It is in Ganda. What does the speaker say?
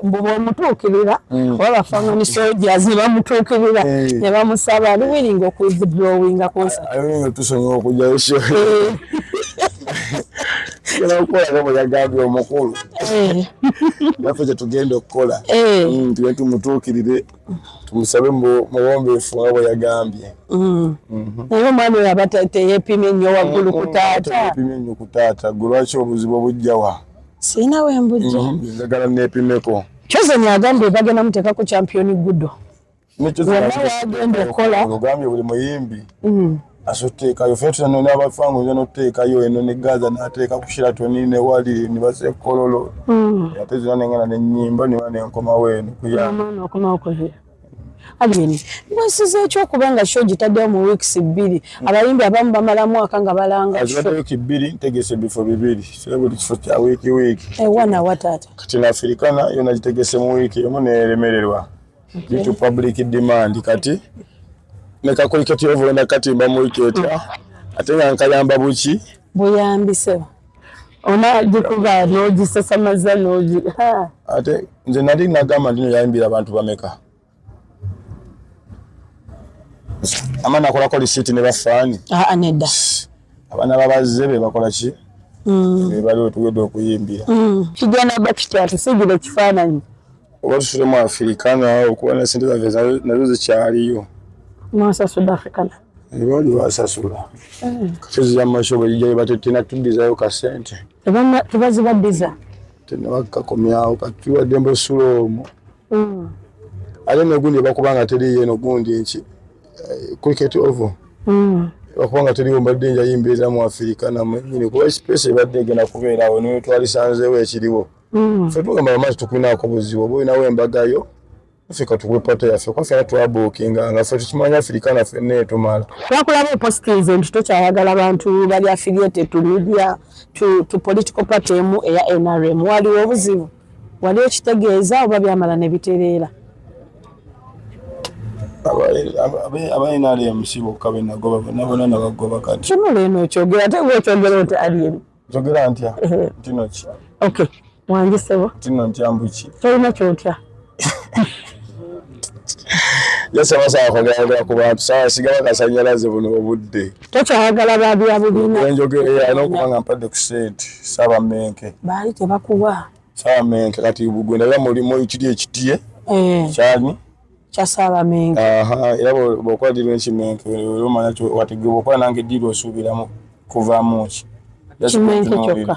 mbubo mutuukirira wala fanga ni soldiers ne bamutuukirira ne bamusaba ali willing okuwithdrawinga concert ayo tusonye okujja isho kila ukola kama yagambye omukulu naffe tugenda okukola tuwe tumutuukirire tumusabe muwombe efuabo yagambye naye omwana oyo aba teyepimye nnyo waggulu ku taata teyepimye nnyo ku taata lwaki obuzibu obujjawa sirina we mbujja njagala neepimeko kyozenya agambye bagenda muteeka ku champion gudo wagenda okukola ogambye buli muyimbi asoteekayo ffe tutano n'abafangu nja n'oteekayo eno ne Gaza n'ateeka ku Sheraton ne wali ne basekololo ate zina nengana n'ennyimba niba nenkomawo eno kuyamana okomawo kuye Alini mwesize ekyokuba nga show gitaddewo mu weeks 2 abayimbi abamu bamala mwaka nga balanga azibadde week 2 ntegese bifo 2 so buli kifo kya week wana watata kati na Africana yona gitegese mu week emu neremererwa due public demand kati neka kulikati ovulana kati mba mu week ate nga nkayamba buki buyambise ona gikuba n'ogisasa mazza n'ogi ate nze nali nagamba ndino yayimbira abantu bameka amana akola ko lisiti ne bafaani nedda abana babazze be bakola ki be bali otugedde okuyimbira kigana bakikyatu sigire kifaananyi obatusule mu Africana okuwana sente zaffe nazo zikyaliyo mwasa South Africana ebali basasula kati ya mashobo yijaye batetina tudizayo ka sente tubazibaddiza tena bakakomyawo kati wadde mbosulomo ale nogundi bakubanga teri yeno gundi nki cricket over bakubanga teri ombadde nja yimbeza mu Africana nyine kuba space ebadde gena kubeerawo niyo twalisanzeewo ekiriwo ffe tugamba bamazi tukwinaako buzibu oba olinawo embagayo Afrika tukwepata yaffe kwaffe twabuukinga nga ffe tukimanya Africana ffenna etumala twakulaba positives nti tokyayagala bantu bali affiliated to media to political party emu eya NRM waliwo obuzibu waliwo kitegeeza oba byamala ne bitereera abayina ali emusibo kabe nagoba nabona nabagoba kati kino leno kyogera ate bwekyogera oti ali eri kyogera ntya tino ki okay wangisebo tino ntyambuki tolina kyotya yasa basa kwagala ku bantu sawa sigaba kasanyalaze buno obudde tokyayagala babya bubina enjogera n'okubanga mpadde ku sente saba menke baali tebakuwa saba menke kati bugwenda ya mulimo ekiri ekitiye kyani kyasaba menke era bokwadira ekimenke olumanya wategeba okwa nange diro osubiramu kuvaamu ki kimenke kyokka